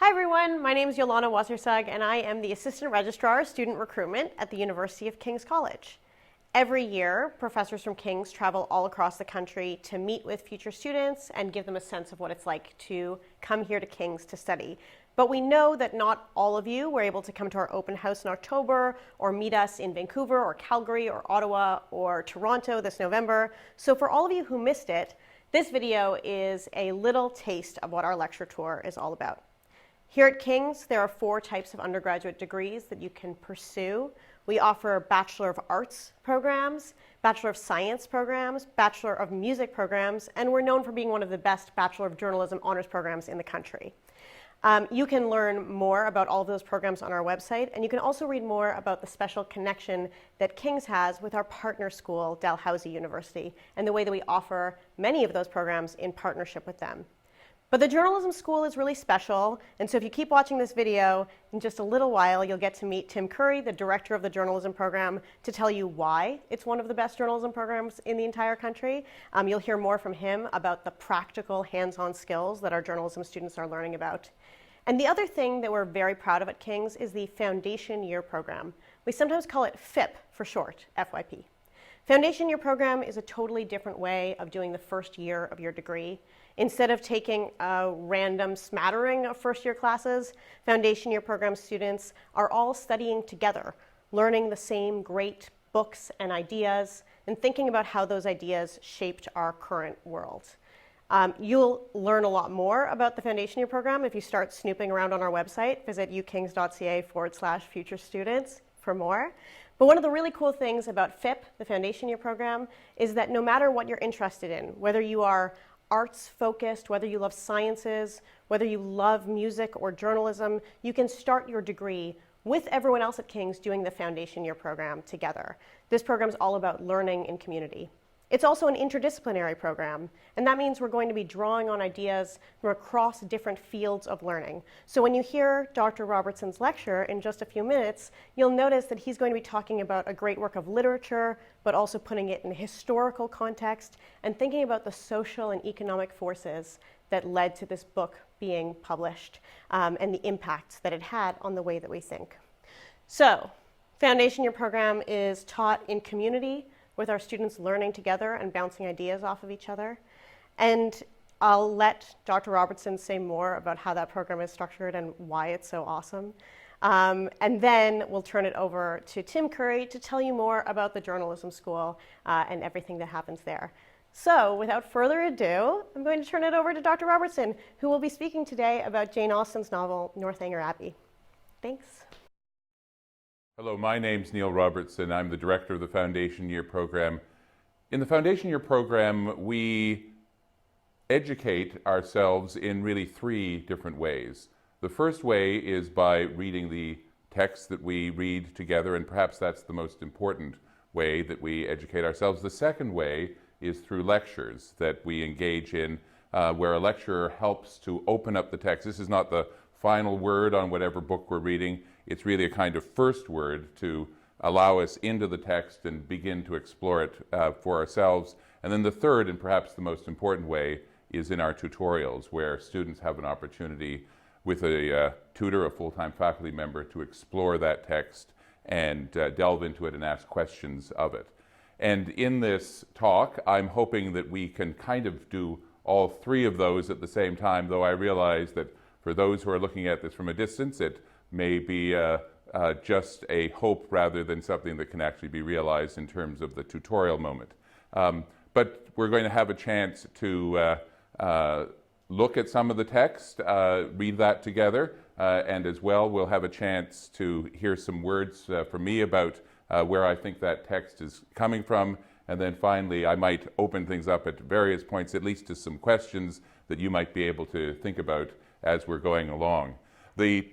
Hi everyone, my name is Yolana Wassersug and I am the Assistant Registrar of Student Recruitment at the University of King's College. Every year, professors from King's travel all across the country to meet with future students and give them a sense of what it's like to come here to King's to study. But we know that not all of you were able to come to our open house in October or meet us in Vancouver or Calgary or Ottawa or Toronto this November. So for all of you who missed it, this video is a little taste of what our lecture tour is all about. Here at King's, there are 4 types of undergraduate degrees that you can pursue. We offer Bachelor of Arts programs, Bachelor of Science programs, Bachelor of Music programs, and we're known for being one of the best Bachelor of Journalism honors programs in the country. You can learn more about all of those programs on our website, and you can also read more about the special connection that King's has with our partner school, Dalhousie University, and the way that we offer many of those programs in partnership with them. But the journalism school is really special, and so if you keep watching this video, in just a little while you'll get to meet Tim Currie, the director of the journalism program, to tell you why it's one of the best journalism programs in the entire country. You'll hear more from him about the practical hands-on skills that our journalism students are learning about. And the other thing that we're very proud of at King's is the Foundation Year program. We sometimes call it FYP for short, FYP. Foundation Year program is a totally different way of doing the first year of your degree. Instead of taking a random smattering of first-year classes, Foundation Year program students are all studying together, learning the same great books and ideas, and thinking about how those ideas shaped our current world. You'll learn a lot more about the Foundation Year program if you start snooping around on our website. Visit ukings.ca/future students for more. But one of the really cool things about FYP, the Foundation Year program, is that no matter what you're interested in, whether you are arts-focused, whether you love sciences, whether you love music or journalism, you can start your degree with everyone else at King's doing the Foundation Year program together. This program is all about learning in community. It's also an interdisciplinary program, and that means we're going to be drawing on ideas from across different fields of learning. So when you hear Dr. Robertson's lecture in just a few minutes, you'll notice that he's going to be talking about a great work of literature, but also putting it in a historical context and thinking about the social and economic forces that led to this book being published and the impact that it had on the way that we think. So, Foundation Year program is taught in community, with our students learning together and bouncing ideas off of each other. And I'll let Dr. Robertson say more about how that program is structured and why it's so awesome. And then we'll turn it over to Tim Currie to tell you more about the journalism school and everything that happens there. So without further ado, I'm going to turn it over to Dr. Robertson, who will be speaking today about Jane Austen's novel, Northanger Abbey. Thanks. Hello, my name's Neil Robertson. I'm the director of the Foundation Year program. In the Foundation Year program, we educate ourselves in really 3 different ways. The first way is by reading the text that we read together, and perhaps that's the most important way that we educate ourselves. The second way is through lectures that we engage in, where a lecturer helps to open up the text. This is not the final word on whatever book we're reading. It's really a kind of first word to allow us into the text and begin to explore it for ourselves. And then the third, and perhaps the most important way, is in our tutorials, where students have an opportunity with a tutor, a full-time faculty member, to explore that text and delve into it and ask questions of it. And in this talk, I'm hoping that we can kind of do all 3 of those at the same time, though I realize that for those who are looking at this from a distance, it may be just a hope rather than something that can actually be realized in terms of the tutorial moment. But we're going to have a chance to look at some of the text, read that together, and as well we'll have a chance to hear some words from me about where I think that text is coming from. And then finally, I might open things up at various points, at least to some questions that you might be able to think about as we're going along. The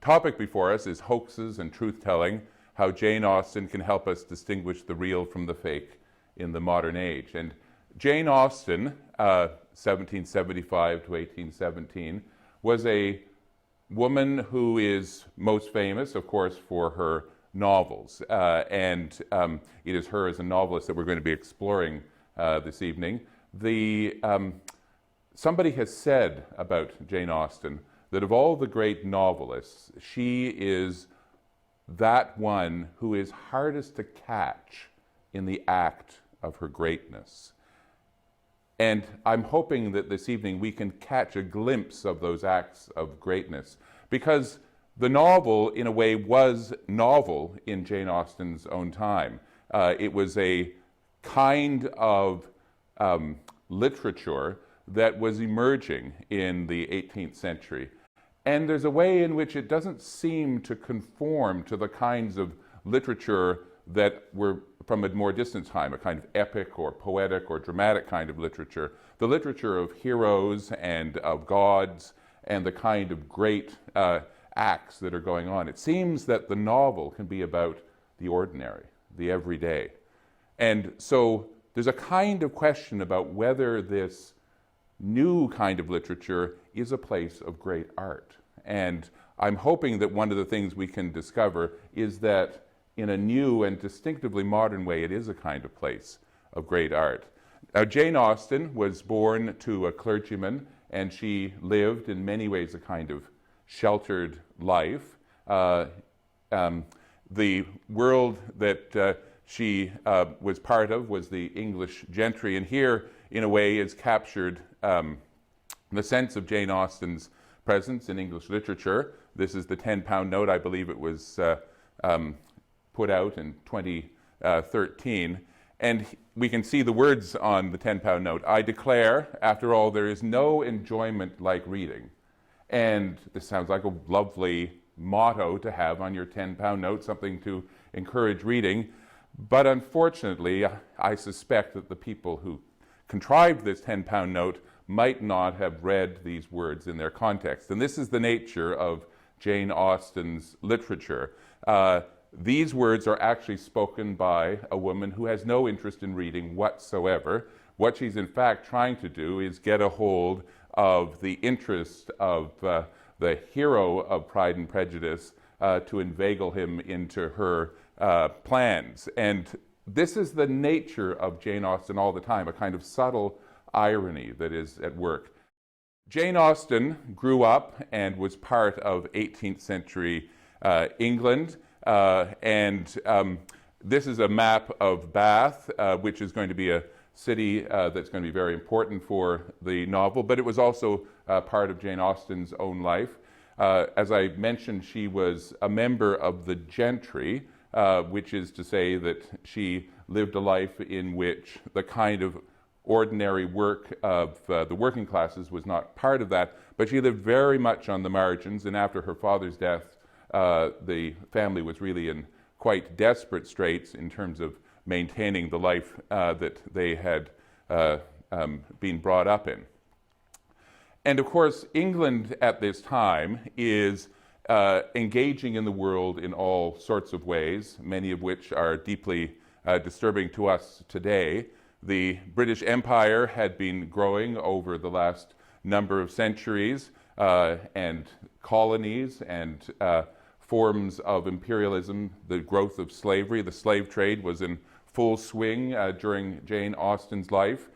topic before us is hoaxes and truth-telling, how Jane Austen can help us distinguish the real from the fake in the modern age. And Jane Austen, 1775 to 1817, was a woman who is most famous, of course, for her novels. And it is her as a novelist that we're going to be exploring this evening. Somebody has said about Jane Austen that of all the great novelists, she is that one who is hardest to catch in the act of her greatness. And I'm hoping that this evening we can catch a glimpse of those acts of greatness, because the novel, in a way, was novel in Jane Austen's own time. It was a kind of literature that was emerging in the 18th century. And there's a way in which it doesn't seem to conform to the kinds of literature that were from a more distant time, a kind of epic or poetic or dramatic kind of literature. The literature of heroes and of gods and the kind of great acts that are going on. It seems that the novel can be about the ordinary, the everyday. And so there's a kind of question about whether this new kind of literature is a place of great art. And I'm hoping that one of the things we can discover is that in a new and distinctively modern way, it is a kind of place of great art. Now, Jane Austen was born to a clergyman, and she lived in many ways a kind of sheltered life. The world that she was part of was the English gentry, and here, in a way, is captured the sense of Jane Austen's presence in English literature. This is the £10 note. I believe it was put out in 2013. And we can see the words on the £10 note. I declare, after all, there is no enjoyment like reading. And this sounds like a lovely motto to have on your £10 note, something to encourage reading. But unfortunately, I suspect that the people who contrived this £10 note might not have read these words in their context. And this is the nature of Jane Austen's literature. These words are actually spoken by a woman who has no interest in reading whatsoever. What she's in fact trying to do is get a hold of the interest of the hero of Pride and Prejudice to inveigle him into her plans. And this is the nature of Jane Austen all the time, a kind of subtle irony that is at work. Jane Austen grew up and was part of 18th century England. This is a map of Bath, which is going to be a city that's going to be very important for the novel, but it was also part of Jane Austen's own life. As I mentioned, she was a member of the gentry, which is to say that she lived a life in which the kind of ordinary work of the working classes was not part of that, but she lived very much on the margins, and after her father's death, the family was really in quite desperate straits in terms of maintaining the life that they had been brought up in. And of course, England at this time is engaging in the world in all sorts of ways, many of which are deeply disturbing to us today. The British Empire had been growing over the last number of centuries, and colonies and forms of imperialism, the growth of slavery. The slave trade was in full swing during Jane Austen's life.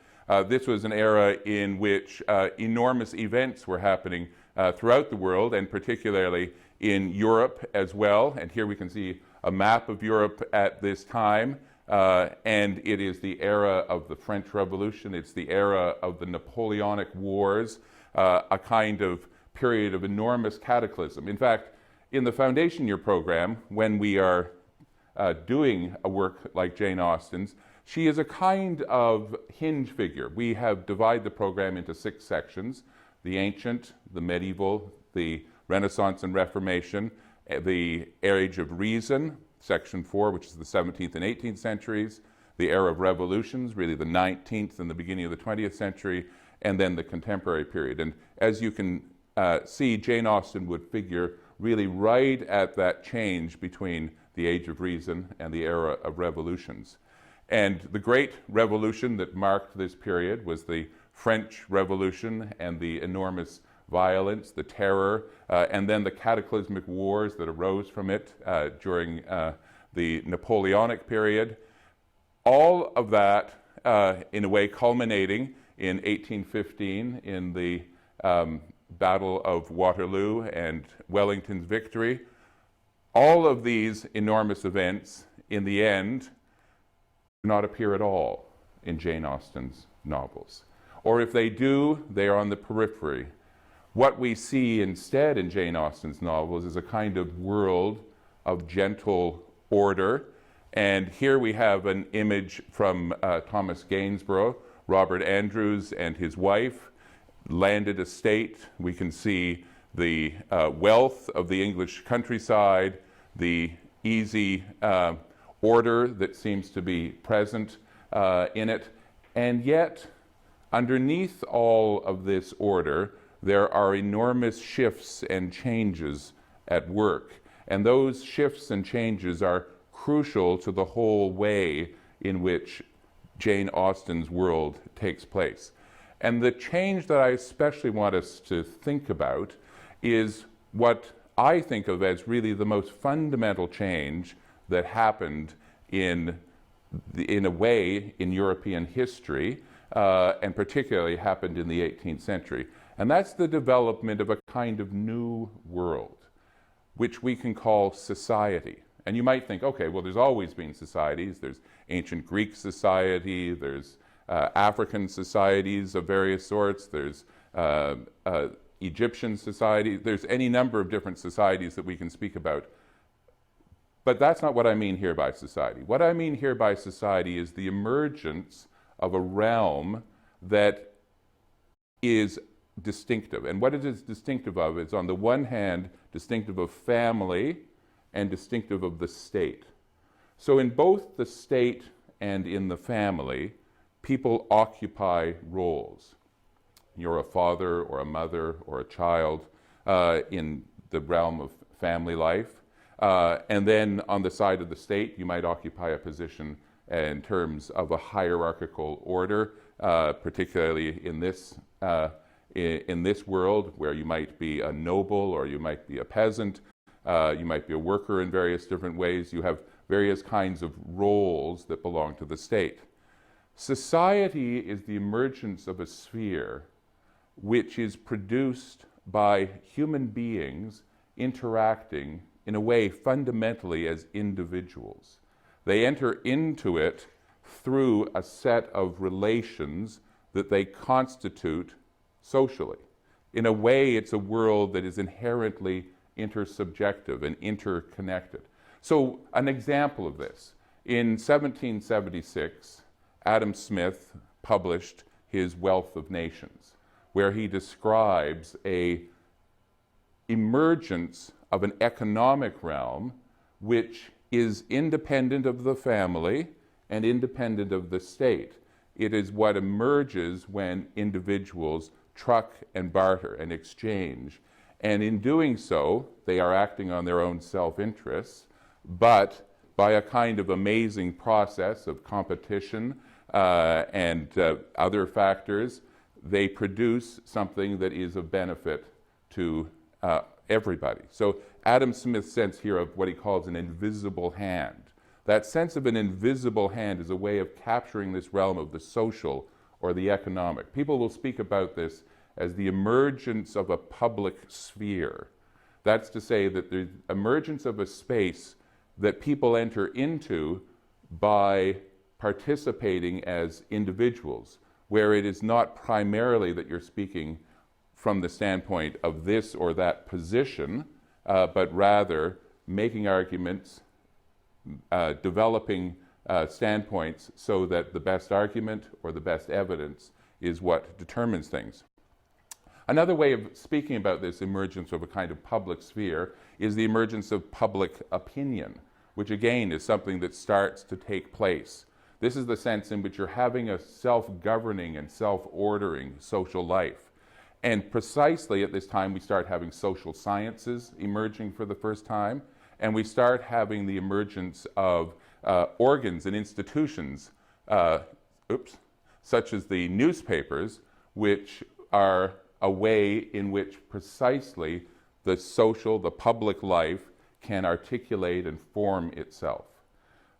This was an era in which enormous events were happening throughout the world, and particularly in Europe as well. And here we can see a map of Europe at this time. And it is the era of the French Revolution. It's the era of the Napoleonic Wars, a kind of period of enormous cataclysm. In fact, in the foundation year program, when we are doing a work like Jane Austen's, she is a kind of hinge figure. We have divided the program into 6 sections: the ancient, the medieval, the Renaissance and Reformation, the Age of Reason, section 4, which is the 17th and 18th centuries, the era of revolutions, really the 19th and the beginning of the 20th century, and then the contemporary period. And as you can see, Jane Austen would figure really right at that change between the Age of Reason and the era of revolutions. And the great revolution that marked this period was the French Revolution and the enormous violence, the terror, and then the cataclysmic wars that arose from it during the Napoleonic period. All of that, in a way, culminating in 1815 in the Battle of Waterloo and Wellington's victory. All of these enormous events, in the end, do not appear at all in Jane Austen's novels. Or if they do, they are on the periphery. What we see instead in Jane Austen's novels is a kind of world of gentle order. And here we have an image from Thomas Gainsborough, Robert Andrews and his wife, landed estate. We can see the wealth of the English countryside, the easy order that seems to be present in it. And yet, underneath all of this order, there are enormous shifts and changes at work. And those shifts and changes are crucial to the whole way in which Jane Austen's world takes place. And the change that I especially want us to think about is what I think of as really the most fundamental change that happened in a way in European history, and particularly happened in the 18th century. And that's the development of a kind of new world, which we can call society. And you might think, okay, well, there's always been societies. There's ancient Greek society, there's African societies of various sorts, there's Egyptian society, there's any number of different societies that we can speak about. But that's not what I mean here by society. What I mean here by society is the emergence of a realm that is distinctive. And what it is distinctive of is, on the one hand, distinctive of family and distinctive of the state. So in both the state and in the family, people occupy roles. You're a father or a mother or a child in the realm of family life. And then on the side of the state, you might occupy a position in terms of a hierarchical order, particularly in this world, where you might be a noble or you might be a peasant, you might be a worker in various different ways. You have various kinds of roles that belong to the state. Society is the emergence of a sphere which is produced by human beings interacting in a way fundamentally as individuals. They enter into it through a set of relations that they constitute socially. In a way, it's a world that is inherently intersubjective and interconnected. So an example of this, in 1776, Adam Smith published his Wealth of Nations, where he describes an emergence of an economic realm which is independent of the family and independent of the state. It is what emerges when individuals truck and barter and exchange. And in doing so, they are acting on their own self-interests, but by a kind of amazing process of competition and other factors, they produce something that is of benefit to everybody. So Adam Smith's sense here of what he calls an invisible hand. That sense of an invisible hand is a way of capturing this realm of the social or the economic. People will speak about this as the emergence of a public sphere. That's to say that the emergence of a space that people enter into by participating as individuals, where it is not primarily that you're speaking from the standpoint of this or that position, but rather making arguments, developing standpoints so that the best argument or the best evidence is what determines things. Another way of speaking about this emergence of a kind of public sphere is the emergence of public opinion, which again is something that starts to take place. This is the sense in which you're having a self-governing and self-ordering social life. And precisely at this time, we start having social sciences emerging for the first time, and we start having the emergence of organs and institutions, such as the newspapers, which are a way in which precisely the social, the public life can articulate and form itself.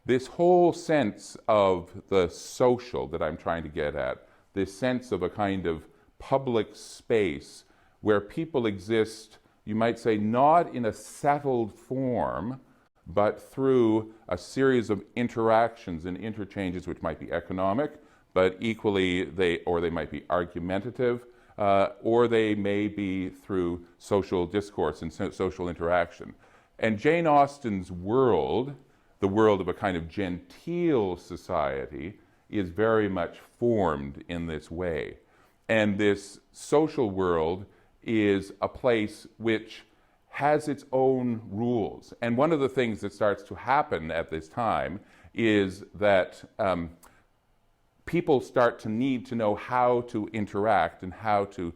This whole sense of the social that I'm trying to get at, this sense of a kind of public space where people exist, you might say, not in a settled form, but through a series of interactions and interchanges which might be economic, but equally they might be argumentative, or they may be through social discourse and social interaction. And Jane Austen's world, the world of a kind of genteel society, is very much formed in this way. And this social world is a place which has its own rules. And one of the things that starts to happen at this time is that people start to need to know how to interact and how to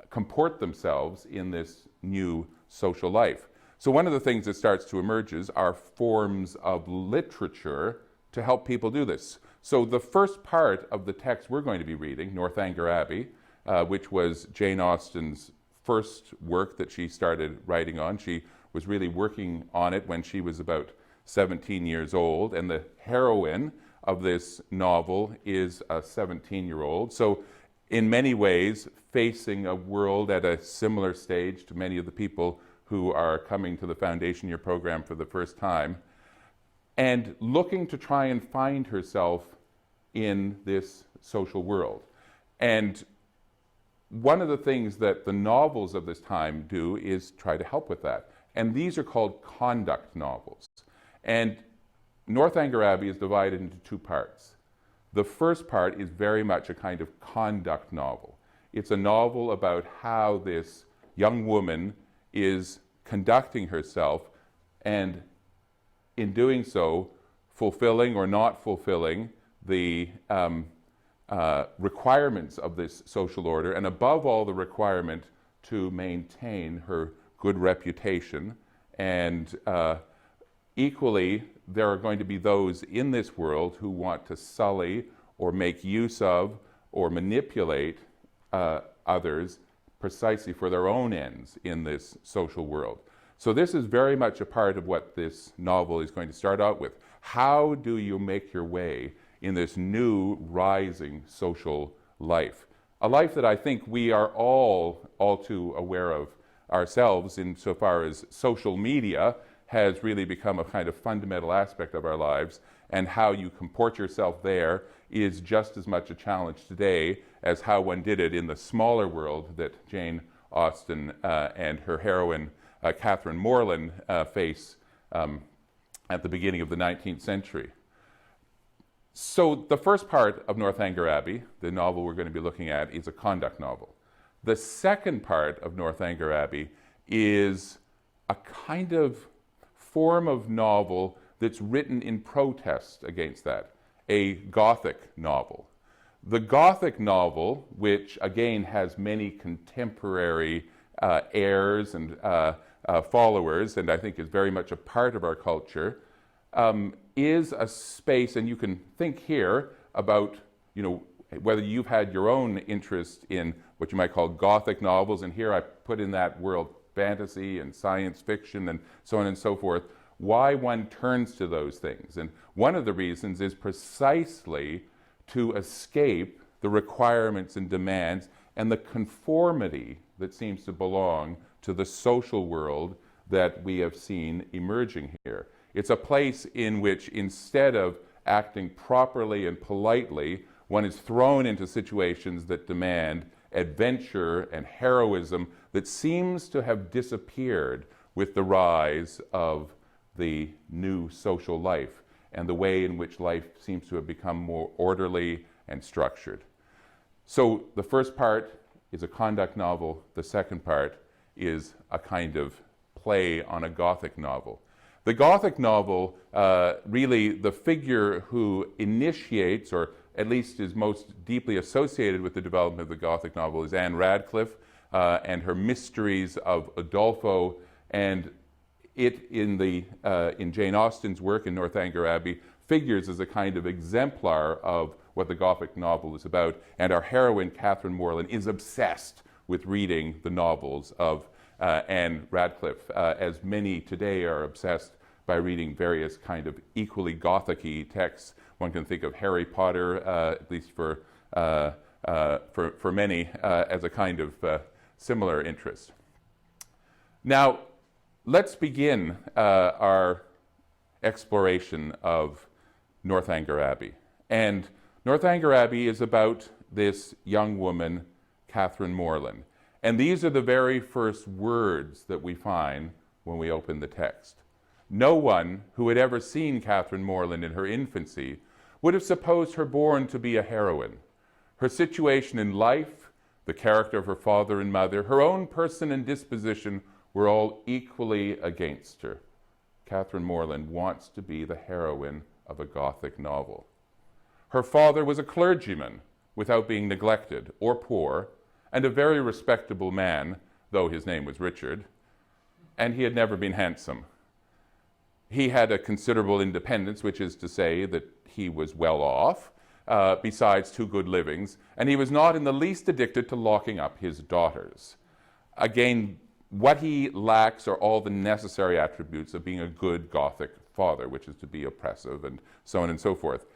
comport themselves in this new social life. So one of the things that starts to emerge are forms of literature to help people do this. So the first part of the text we're going to be reading, Northanger Abbey, which was Jane Austen's first work that she started writing on. She was really working on it when she was about 17 years old, and the heroine of this novel is a 17-year-old. So in many ways, facing a world at a similar stage to many of the people who are coming to the foundation year program for the first time, and looking to try and find herself in this social world. And one of the things that the novels of this time do is try to help with that. And these are called conduct novels. And Northanger Abbey is divided into two parts. The first part is very much a kind of conduct novel. It's a novel about how this young woman is conducting herself, and in doing so, fulfilling or not fulfilling the requirements of this social order, and above all, the requirement to maintain her good reputation. And equally, there are going to be those in this world who want to sully or make use of or manipulate others precisely for their own ends in this social world. So this is very much a part of what this novel is going to start out with. How do you make your way in this new rising social life? A life that I think we are all too aware of ourselves, insofar as social media has really become a kind of fundamental aspect of our lives, and how you comport yourself there is just as much a challenge today as how one did it in the smaller world that Jane Austen and her heroine Catherine Morland face at the beginning of the 19th century. So the first part of Northanger Abbey, the novel we're going to be looking at, is a conduct novel. The second part of Northanger Abbey is a kind of form of novel that's written in protest against that, a Gothic novel. The Gothic novel, which again has many contemporary heirs and followers, and I think is very much a part of our culture, is a space, and you can think here about, whether you've had your own interest in what you might call Gothic novels, and here I put in that world fantasy and science fiction and so on and so forth, why one turns to those things. And one of the reasons is precisely to escape the requirements and demands and the conformity that seems to belong to the social world that we have seen emerging here. It's a place in which, instead of acting properly and politely, one is thrown into situations that demand adventure and heroism that seems to have disappeared with the rise of the new social life and the way in which life seems to have become more orderly and structured. So the first part is a conduct novel. The second part is a kind of play on a Gothic novel. The Gothic novel, really the figure who initiates, or at least is most deeply associated with the development of the Gothic novel, is Anne Radcliffe and her Mysteries of Adolfo. And it, in Jane Austen's work in Northanger Abbey, figures as a kind of exemplar of what the Gothic novel is about. And our heroine, Catherine Morland, is obsessed with reading the novels of Anne Radcliffe, as many today are obsessed by reading various kind of equally Gothic-y texts. One can think of Harry Potter, at least for many, as a kind of similar interest. Now, let's begin our exploration of Northanger Abbey. And Northanger Abbey is about this young woman, Catherine Morland. And these are the very first words that we find when we open the text. No one who had ever seen Catherine Morland in her infancy would have supposed her born to be a heroine. Her situation in life, the character of her father and mother, her own person and disposition were all equally against her. Catherine Morland wants to be the heroine of a Gothic novel. Her father was a clergyman without being neglected or poor, and a very respectable man, though his name was Richard, and he had never been handsome. He had a considerable independence, which is to say that he was well off, besides 2 good livings, and he was not in the least addicted to locking up his daughters. Again, what he lacks are all the necessary attributes of being a good Gothic father, which is to be oppressive and so on and so forth.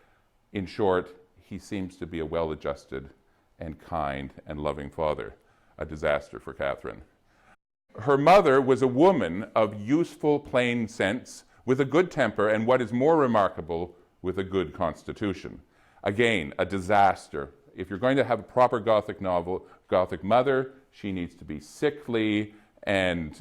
In short, he seems to be a well-adjusted and kind and loving father, a disaster for Catherine. Her mother was a woman of useful, plain sense, with a good temper, and what is more remarkable, with a good constitution. Again, a disaster. If you're going to have a proper Gothic novel, Gothic mother, she needs to be sickly and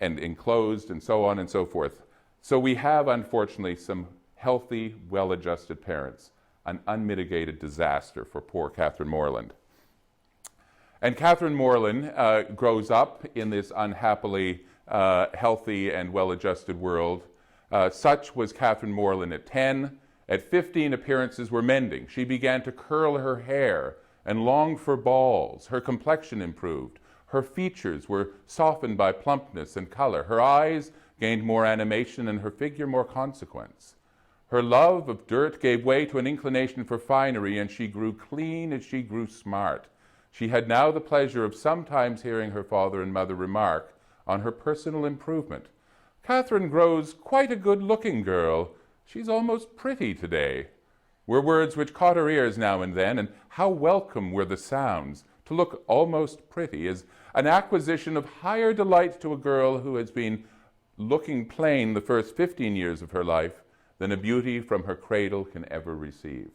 enclosed and so on and so forth. So we have, unfortunately, some healthy, well-adjusted parents. An unmitigated disaster for poor Catherine Morland. And Catherine Morland grows up in this unhappily healthy and well-adjusted world. Such was Catherine Morland at 10. At 15, appearances were mending. She began to curl her hair and long for balls. Her complexion improved. Her features were softened by plumpness and color. Her eyes gained more animation and her figure more consequence. Her love of dirt gave way to an inclination for finery, and she grew clean as she grew smart. She had now the pleasure of sometimes hearing her father and mother remark on her personal improvement. Catherine grows quite a good-looking girl. She's almost pretty today, were words which caught her ears now and then, and how welcome were the sounds. To look almost pretty is an acquisition of higher delight to a girl who has been looking plain the first 15 years of her life than a beauty from her cradle can ever receive.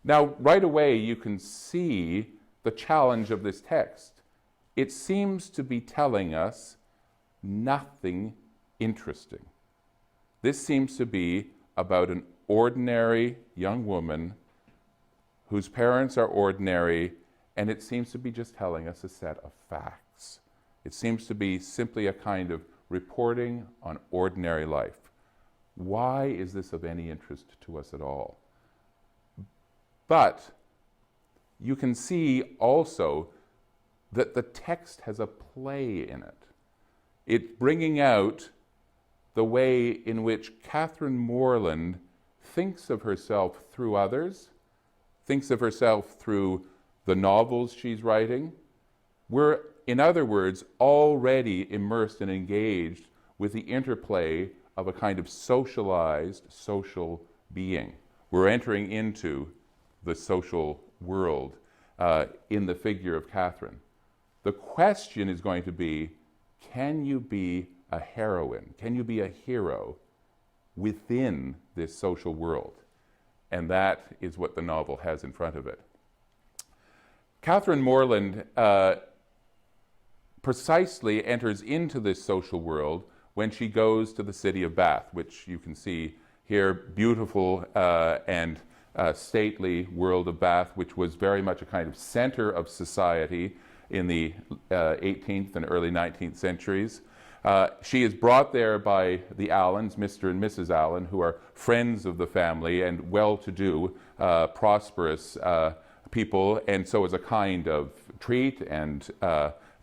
Now, right away, you can see the challenge of this text. It seems to be telling us nothing interesting. This seems to be about an ordinary young woman whose parents are ordinary, and it seems to be just telling us a set of facts. It seems to be simply a kind of reporting on ordinary life. Why is this of any interest to us at all? But you can see also that the text has a play in it. It's bringing out the way in which Catherine Morland thinks of herself through others, thinks of herself through the novels she's writing. We're, in other words, already immersed and engaged with the interplay of a kind of socialized social being. We're entering into the social world in the figure of Catherine. The question is going to be, can you be a heroine? Can you be a hero within this social world? And that is what the novel has in front of it. Catherine Morland precisely enters into this social world when she goes to the city of Bath, which you can see here, beautiful and stately world of Bath, which was very much a kind of center of society in the 18th and early 19th centuries. She is brought there by the Allens, Mr. and Mrs. Allen, who are friends of the family and well-to-do, prosperous people, and so as a kind of treat and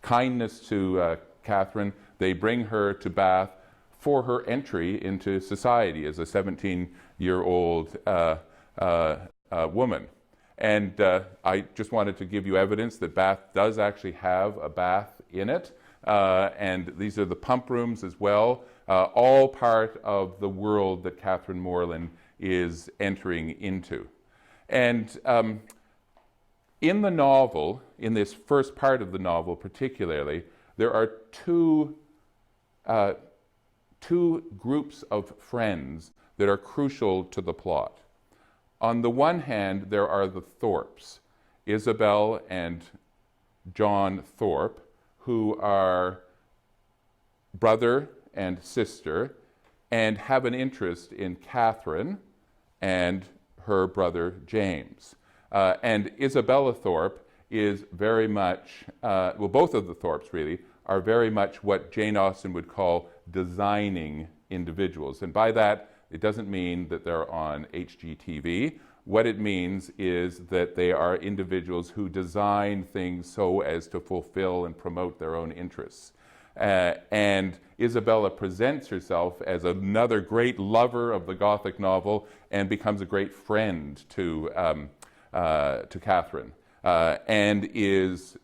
kindness to Catherine, they bring her to Bath for her entry into society as a 17-year-old woman. And I just wanted to give you evidence that Bath does actually have a bath in it. And these are the pump rooms as well, all part of the world that Catherine Morland is entering into. And In the novel, in this first part of the novel particularly, there are two groups of friends that are crucial to the plot. On the one hand, there are the Thorpes, Isabel and John Thorpe, who are brother and sister and have an interest in Catherine and her brother James. And Isabella Thorpe is very much, well, both of the Thorpes really, are very much what Jane Austen would call designing individuals. And by that, it doesn't mean that they're on HGTV. What it means is that they are individuals who design things so as to fulfill and promote their own interests. And Isabella presents herself as another great lover of the Gothic novel and becomes a great friend to Catherine, and is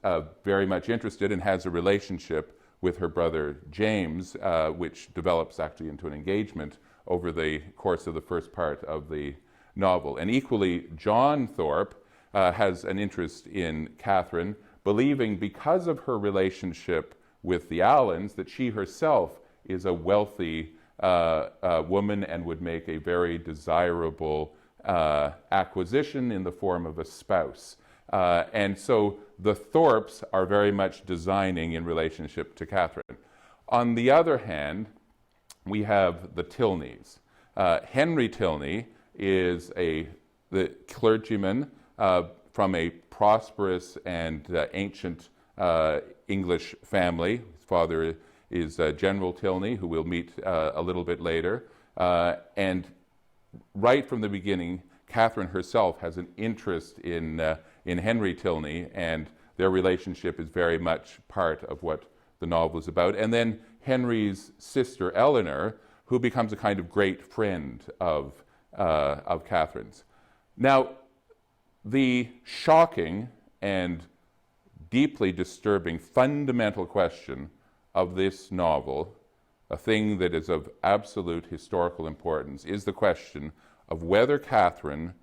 very much interested and has a relationship with her brother James, which develops actually into an engagement over the course of the first part of the novel. And equally, John Thorpe has an interest in Catherine, believing because of her relationship with the Allens that she herself is a wealthy woman and would make a very desirable acquisition in the form of a spouse. And so the Thorpes are very much designing in relationship to Catherine. On the other hand, we have the Tilneys. Henry Tilney is the clergyman from a prosperous and ancient English family. His father is General Tilney, who we'll meet a little bit later. And right from the beginning, Catherine herself has an interest in Henry Tilney, and their relationship is very much part of what the novel is about. And then Henry's sister Eleanor, who becomes a kind of great friend of Catherine's. Now, the shocking and deeply disturbing fundamental question of this novel, a thing that is of absolute historical importance, is the question of whether Catherine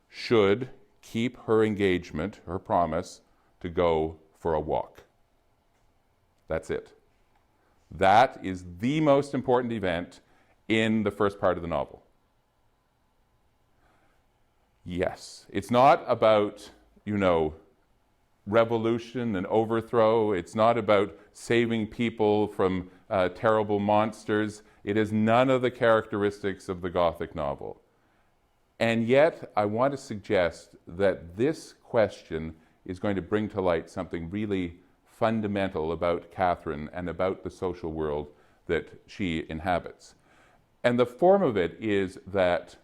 should keep her engagement, her promise, to go for a walk. That's it. That is the most important event in the first part of the novel. Yes, it's not about, revolution and overthrow. It's not about saving people from terrible monsters. It is none of the characteristics of the Gothic novel. And yet, I want to suggest that this question is going to bring to light something really fundamental about Catherine and about the social world that she inhabits. And the form of it is that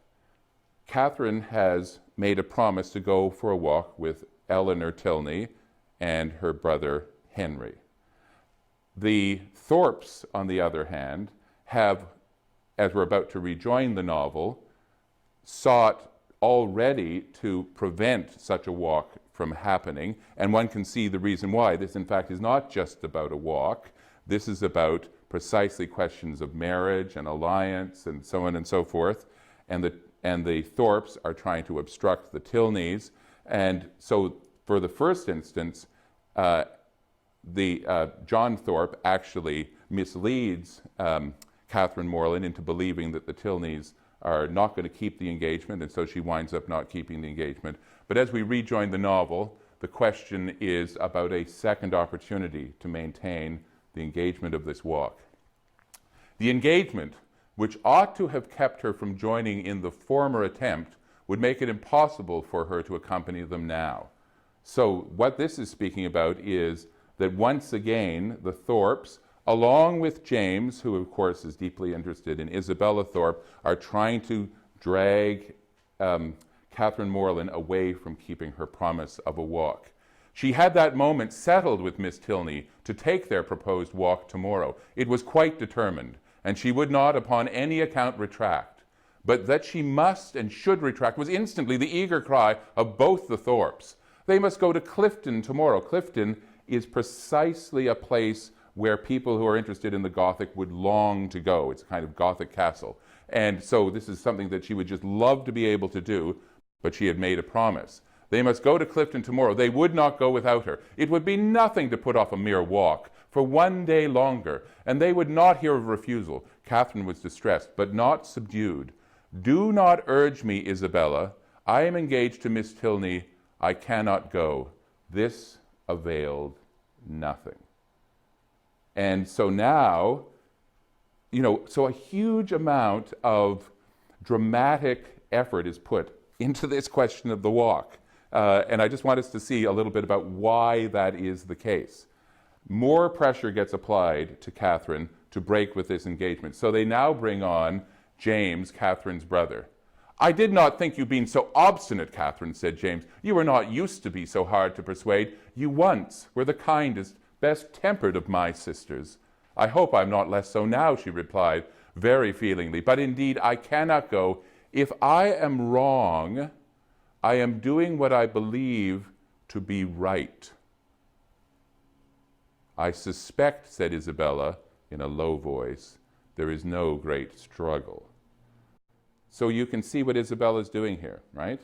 Catherine has made a promise to go for a walk with Eleanor Tilney and her brother Henry. The Thorpes, on the other hand, have, as we're about to rejoin the novel, sought already to prevent such a walk from happening, and one can see the reason why. This, in fact, is not just about a walk. This is about precisely questions of marriage and alliance and so on and so forth, and the Thorpes are trying to obstruct the Tilneys. And so for the first instance, John Thorpe actually misleads Catherine Morland into believing that the Tilneys are not going to keep the engagement, and so she winds up not keeping the engagement. But as we rejoin the novel, the question is about a second opportunity to maintain the engagement of this walk. The engagement, which ought to have kept her from joining in the former attempt, would make it impossible for her to accompany them now. So what this is speaking about is that once again, the Thorpes, along with James, who of course is deeply interested in Isabella Thorpe, are trying to drag Catherine Morland away from keeping her promise of a walk. She had that moment settled with Miss Tilney to take their proposed walk tomorrow. It was quite determined, and she would not upon any account retract. But that she must and should retract was instantly the eager cry of both the Thorpes. They must go to Clifton tomorrow. Clifton is precisely a place where people who are interested in the Gothic would long to go. It's a kind of Gothic castle. And so this is something that she would just love to be able to do, but she had made a promise. They must go to Clifton tomorrow. They would not go without her. It would be nothing to put off a mere walk for one day longer, and they would not hear of refusal. Catherine was distressed, but not subdued. Do not urge me, Isabella. I am engaged to Miss Tilney. I cannot go. This availed nothing. And so now, so a huge amount of dramatic effort is put into this question of the walk. And I just want us to see a little bit about why that is the case. More pressure gets applied to Catherine to break with this engagement. So they now bring on James, Catherine's brother. I did not think you being so obstinate, Catherine, said James. You were not used to be so hard to persuade. You once were the kindest, best tempered of my sisters. I hope I'm not less so now, she replied, very feelingly. But indeed, I cannot go. If I am wrong, I am doing what I believe to be right. I suspect, said Isabella in a low voice, there is no great struggle. So you can see what Isabella is doing here, right?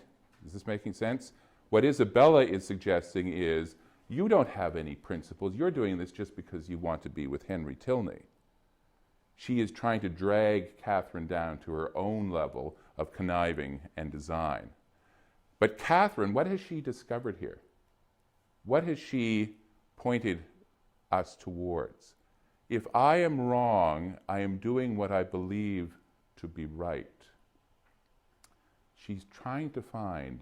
Is this making sense? What Isabella is suggesting is, you don't have any principles. You're doing this just because you want to be with Henry Tilney. She is trying to drag Catherine down to her own level of conniving and design. But Catherine, what has she discovered here? What has she pointed us towards? If I am wrong, I am doing what I believe to be right. She's trying to find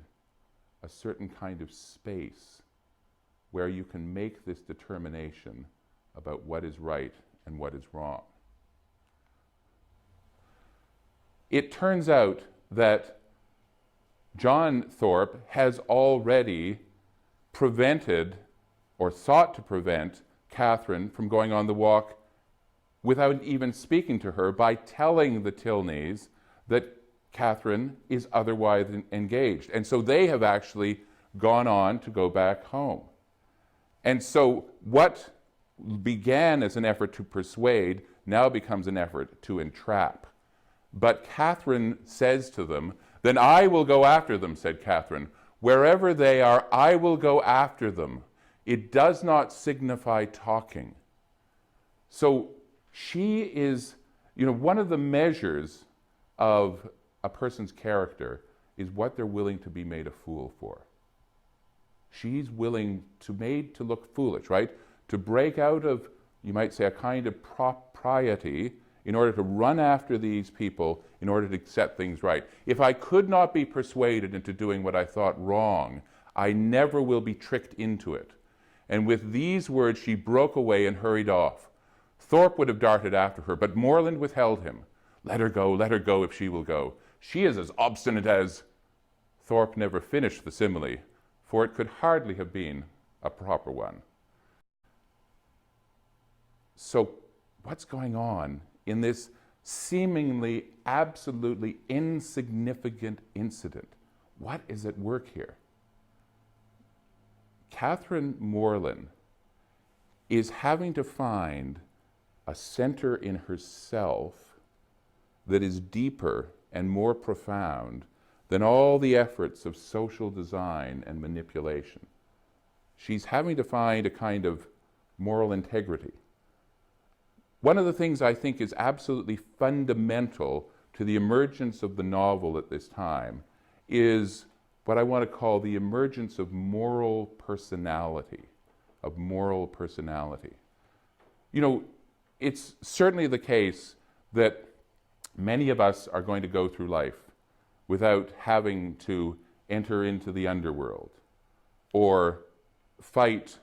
a certain kind of space where you can make this determination about what is right and what is wrong. It turns out that John Thorpe has already prevented or sought to prevent Catherine from going on the walk without even speaking to her by telling the Tilneys that Catherine is otherwise engaged. And so they have actually gone on to go back home. And so what began as an effort to persuade now becomes an effort to entrap. But Catherine says to them, then I will go after them, said Catherine. Wherever they are, I will go after them. It does not signify talking. So she is, one of the measures of a person's character is what they're willing to be made a fool for. She's willing to look foolish, right? To break out of, you might say, a kind of propriety in order to run after these people in order to set things right. If I could not be persuaded into doing what I thought wrong, I never will be tricked into it. And with these words, she broke away and hurried off. Thorpe would have darted after her, but Morland withheld him. Let her go if she will go. She is as obstinate as... Thorpe never finished the simile, for it could hardly have been a proper one. So what's going on in this seemingly absolutely insignificant incident? What is at work here? Catherine Morland is having to find a center in herself that is deeper and more profound than all the efforts of social design and manipulation. She's having to find a kind of moral integrity. One of the things I think is absolutely fundamental to the emergence of the novel at this time is what I want to call the emergence of moral personality, It's certainly the case that many of us are going to go through life without having to enter into the underworld or fight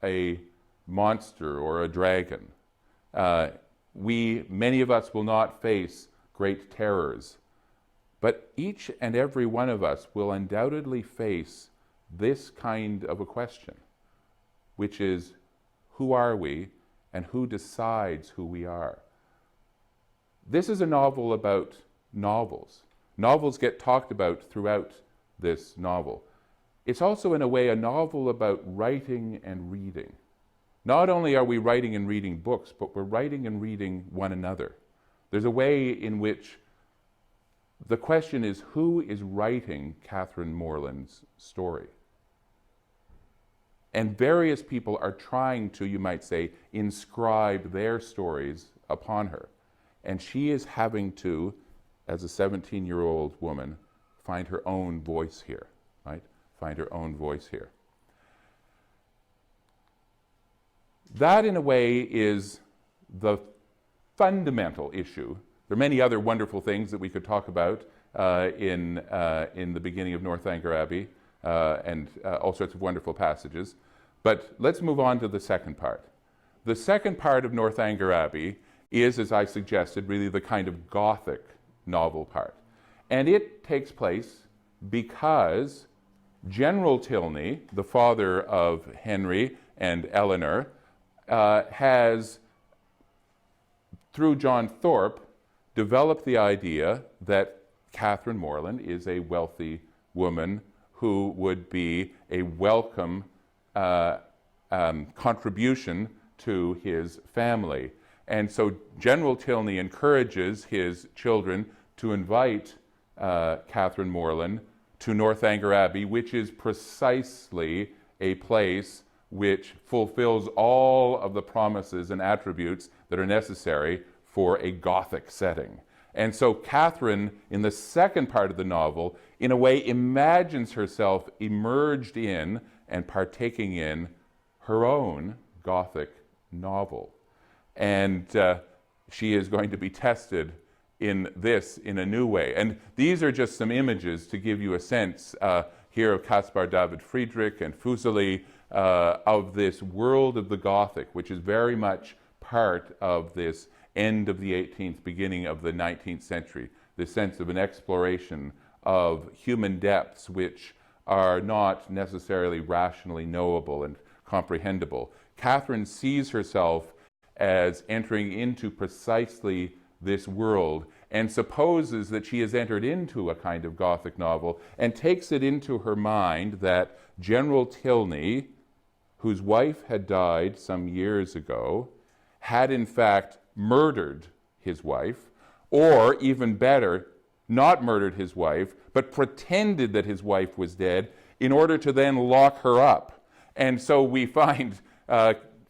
a monster or a dragon. Many of us will not face great terrors, but each and every one of us will undoubtedly face this kind of a question, which is, who are we and who decides who we are? This is a novel about novels. Novels get talked about throughout this novel. It's also, in a way, a novel about writing and reading. Not only are we writing and reading books, but we're writing and reading one another. There's a way in which the question is, who is writing Catherine Morland's story? And various people are trying to, you might say, inscribe their stories upon her. And she is having to, as a 17-year-old woman, find her own voice here, right? Find her own voice here. That, in a way, is the fundamental issue. There are many other wonderful things that we could talk about in the beginning of Northanger Abbey and all sorts of wonderful passages. But let's move on to the second part. The second part of Northanger Abbey is, as I suggested, really the kind of Gothic novel part. And it takes place because General Tilney, the father of Henry and Eleanor, has, through John Thorpe, developed the idea that Catherine Morland is a wealthy woman who would be a welcome contribution to his family. And so General Tilney encourages his children to invite Catherine Morland to Northanger Abbey, which is precisely a place which fulfills all of the promises and attributes that are necessary for a Gothic setting. And so Catherine, in the second part of the novel, in a way imagines herself emerged in and partaking in her own Gothic novel. And she is going to be tested in this in a new way. And these are just some images to give you a sense here of Caspar David Friedrich and Fuseli of this world of the Gothic, which is very much part of this end of the 18th, beginning of the 19th century, this sense of an exploration of human depths which are not necessarily rationally knowable and comprehensible. Catherine sees herself as entering into precisely this world and supposes that she has entered into a kind of Gothic novel and takes it into her mind that General Tilney, whose wife had died some years ago, had in fact murdered his wife, or even better, not murdered his wife, but pretended that his wife was dead in order to then lock her up. And so we find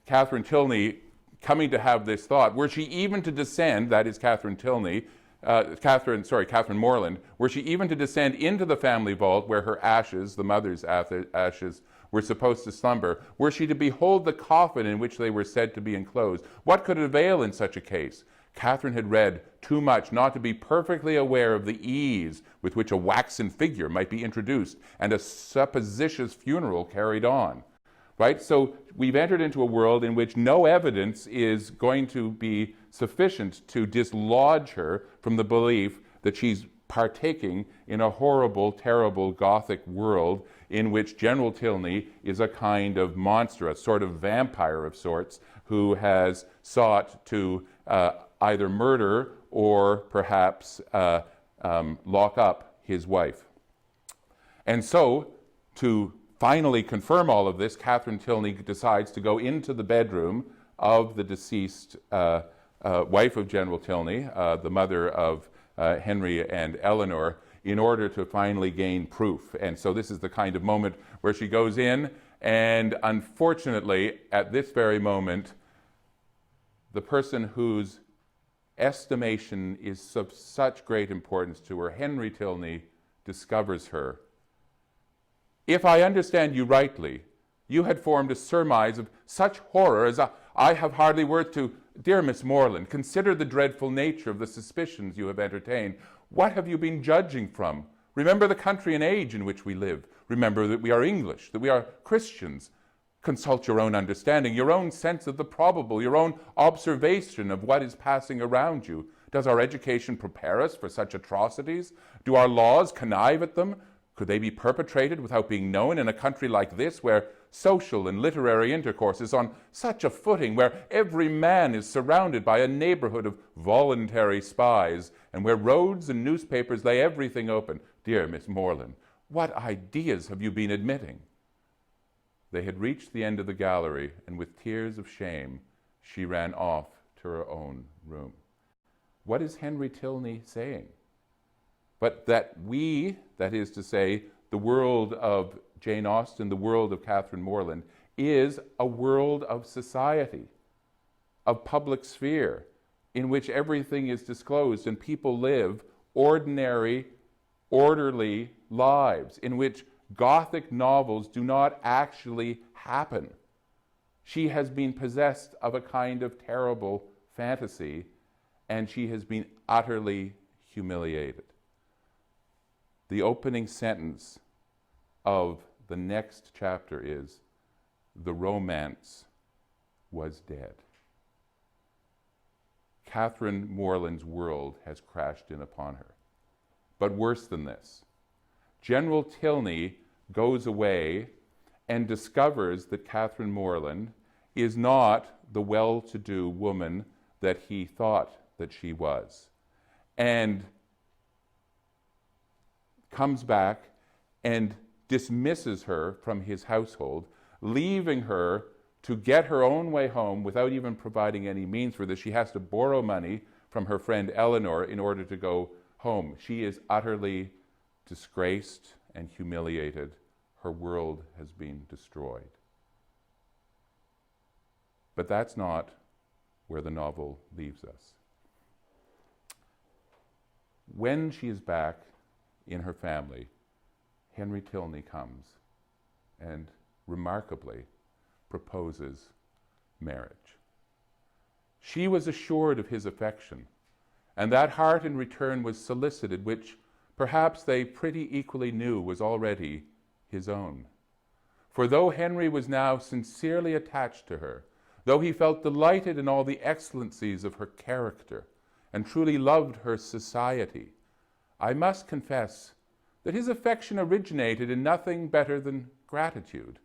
Catherine Tilney coming to have this thought, were she even to descend, that is Catherine Morland, were she even to descend into the family vault where her ashes, the mother's ashes, were supposed to slumber, were she to behold the coffin in which they were said to be enclosed, what could avail in such a case? Catherine had read too much not to be perfectly aware of the ease with which a waxen figure might be introduced and a supposititious funeral carried on. Right? So we've entered into a world in which no evidence is going to be sufficient to dislodge her from the belief that she's partaking in a horrible, terrible Gothic world in which General Tilney is a kind of monster, a sort of vampire of sorts, who has sought to either murder or perhaps lock up his wife. And so, to finally confirm all of this, Catherine Tilney decides to go into the bedroom of the deceased wife of General Tilney, the mother of Henry and Eleanor, in order to finally gain proof. And so this is the kind of moment where she goes in, and unfortunately, at this very moment, the person whose estimation is of such great importance to her, Henry Tilney, discovers her. If I understand you rightly, you had formed a surmise of such horror as I have hardly words to. Dear Miss Morland, consider the dreadful nature of the suspicions you have entertained. What have you been judging from? Remember the country and age in which we live. Remember that we are English, that we are Christians. Consult your own understanding, your own sense of the probable, your own observation of what is passing around you. Does our education prepare us for such atrocities? Do our laws connive at them? Could they be perpetrated without being known in a country like this, where social and literary intercourse is on such a footing, where every man is surrounded by a neighborhood of voluntary spies, and where roads and newspapers lay everything open? Dear Miss Morland, what ideas have you been admitting? They had reached the end of the gallery, and with tears of shame, she ran off to her own room. What is Henry Tilney saying? But that we, that is to say, the world of Jane Austen, the world of Catherine Morland, is a world of society, of public sphere, in which everything is disclosed and people live ordinary, orderly lives, in which Gothic novels do not actually happen. She has been possessed of a kind of terrible fantasy, and she has been utterly humiliated. The opening sentence of the next chapter is, "The romance was dead." Catherine Morland's world has crashed in upon her. But worse than this, General Tilney goes away and discovers that Catherine Morland is not the well-to-do woman that he thought that she was, and comes back and dismisses her from his household, leaving her to get her own way home without even providing any means for this. She has to borrow money from her friend Eleanor in order to go home. She is utterly disgraced and humiliated. Her world has been destroyed. But that's not where the novel leaves us. When she is back in her family, Henry Tilney comes and remarkably proposes marriage. She was assured of his affection, and that heart in return was solicited, which perhaps they pretty equally knew was already his own. For though Henry was now sincerely attached to her, though he felt delighted in all the excellencies of her character, and truly loved her society, I must confess that his affection originated in nothing better than gratitude,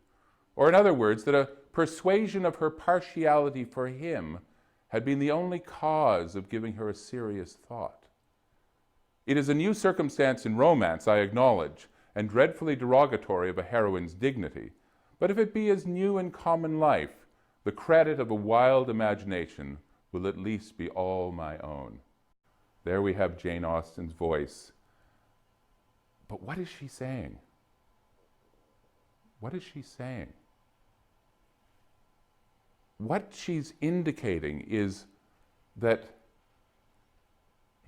or in other words, that a persuasion of her partiality for him had been the only cause of giving her a serious thought. It is a new circumstance in romance, I acknowledge, and dreadfully derogatory of a heroine's dignity, but if it be as new in common life, the credit of a wild imagination will at least be all my own. There we have Jane Austen's voice. But what is she saying? What is she saying? What she's indicating is that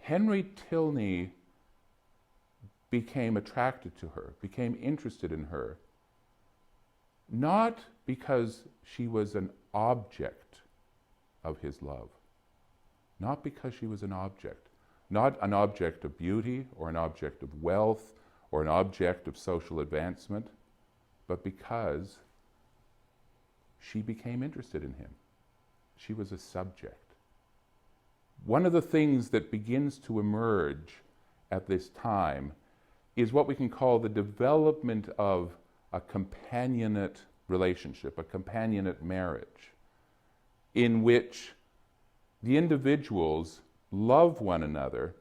Henry Tilney became attracted to her, became interested in her, not because she was an object of his love, not because she was an object, not an object of beauty or an object of wealth or an object of social advancement, but because she became interested in him. She was a subject. One of the things that begins to emerge at this time is what we can call the development of a companionate relationship, a companionate marriage, in which the individuals love one another,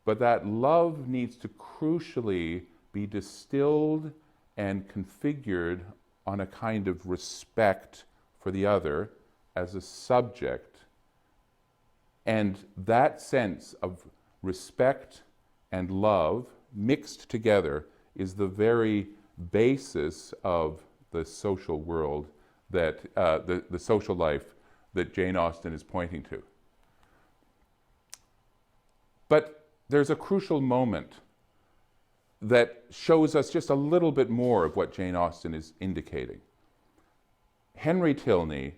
but that love needs to crucially be distilled and configured on a kind of respect for the other as a subject. And that sense of respect and love mixed together is the very basis of the social world that, the social life that Jane Austen is pointing to. But there's a crucial moment that shows us just a little bit more of what Jane Austen is indicating. Henry Tilney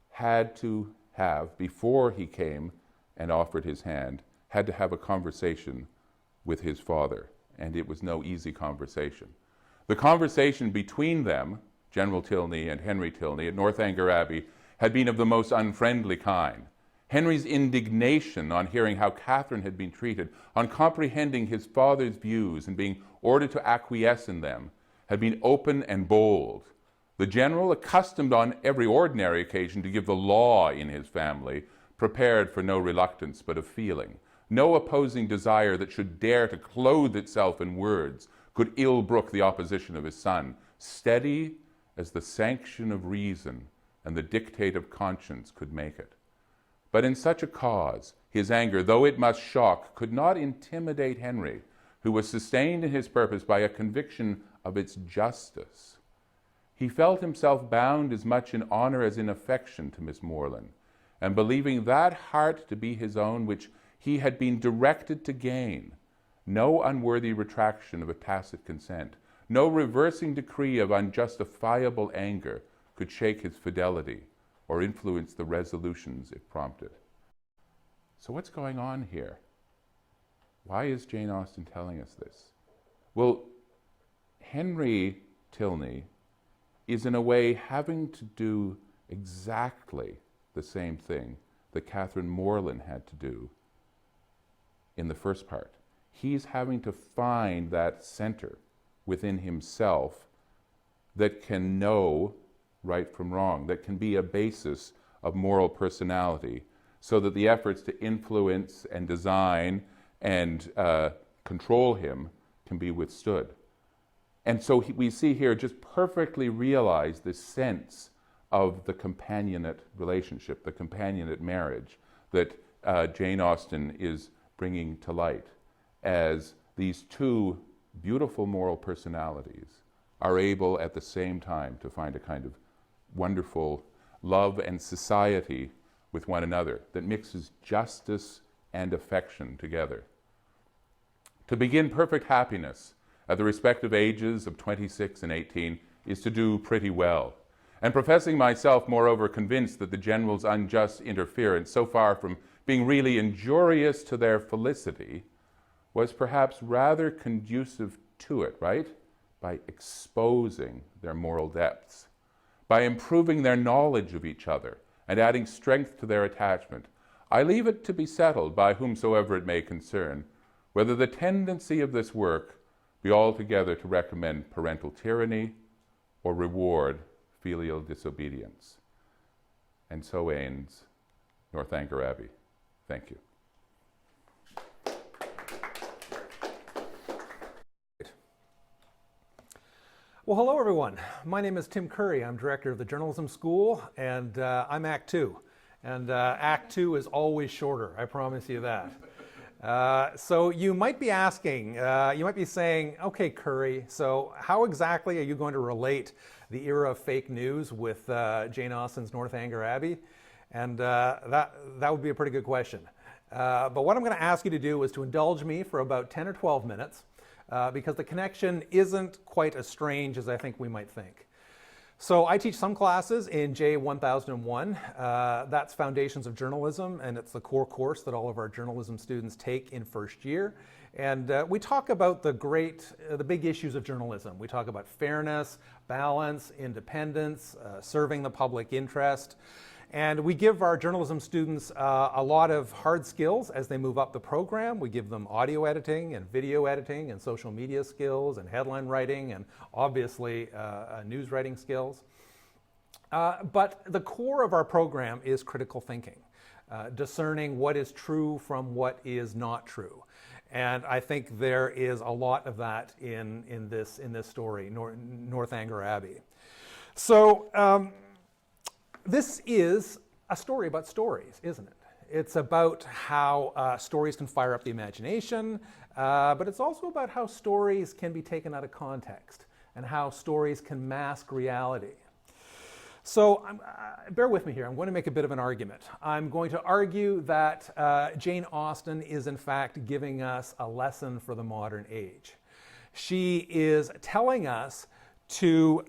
had to have, before he came and offered his hand, had to have a conversation with his father, and it was no easy conversation. The conversation between them, General Tilney and Henry Tilney at Northanger Abbey, had been of the most unfriendly kind. Henry's indignation on hearing how Catherine had been treated, on comprehending his father's views and being ordered to acquiesce in them, had been open and bold. The general, accustomed on every ordinary occasion to give the law in his family, prepared for no reluctance but of feeling. No opposing desire that should dare to clothe itself in words could ill brook the opposition of his son, steady as the sanction of reason and the dictate of conscience could make it. But in such a cause, his anger, though it must shock, could not intimidate Henry, who was sustained in his purpose by a conviction of its justice. He felt himself bound as much in honour as in affection to Miss Morland, and believing that heart to be his own which he had been directed to gain, no unworthy retraction of a tacit consent, no reversing decree of unjustifiable anger could shake his fidelity or influence the resolutions it prompted. So what's going on here? Why is Jane Austen telling us this? Well, Henry Tilney is in a way having to do exactly the same thing that Catherine Morland had to do in the first part. He's having to find that center within himself that can know right from wrong, that can be a basis of moral personality, so that the efforts to influence and design and control him can be withstood. And so we see here just perfectly realize this sense of the companionate relationship, the companionate marriage that Jane Austen is bringing to light, as these two beautiful moral personalities are able at the same time to find a kind of wonderful love and society with one another that mixes justice and affection together. To begin perfect happiness at the respective ages of 26 and 18 is to do pretty well. And professing myself, moreover, convinced that the general's unjust interference, so far from being really injurious to their felicity, was perhaps rather conducive to it, right? By exposing their moral depths, by improving their knowledge of each other and adding strength to their attachment, I leave it to be settled by whomsoever it may concern, whether the tendency of this work be altogether to recommend parental tyranny or reward filial disobedience. And so ends Northanger Abbey. Thank you. Well, hello everyone. My name is Tim Currie. I'm director of the Journalism School, and I'm Act 2. And Act 2 is always shorter, I promise you that. So you might be asking, you might be saying, okay, Currie, so how exactly are you going to relate the era of fake news with Jane Austen's Northanger Abbey? And that would be a pretty good question. But what I'm going to ask you to do is to indulge me for about 10 or 12 minutes, because the connection isn't quite as strange as I think we might think. So I teach some classes in J1001. That's Foundations of Journalism, and it's the core course that all of our journalism students take in first year. And we talk about the big issues of journalism. We talk about fairness, balance, independence, serving the public interest. And we give our journalism students a lot of hard skills as they move up the program. We give them audio editing and video editing and social media skills and headline writing and obviously news writing skills. But the core of our program is critical thinking, discerning what is true from what is not true. And I think there is a lot of that in this story, Northanger Abbey. So this is a story about stories, isn't it? It's about how stories can fire up the imagination, but it's also about how stories can be taken out of context and how stories can mask reality. So bear with me here. I'm going to make a bit of an argument. I'm going to argue that Jane Austen is in fact giving us a lesson for the modern age. She is telling us to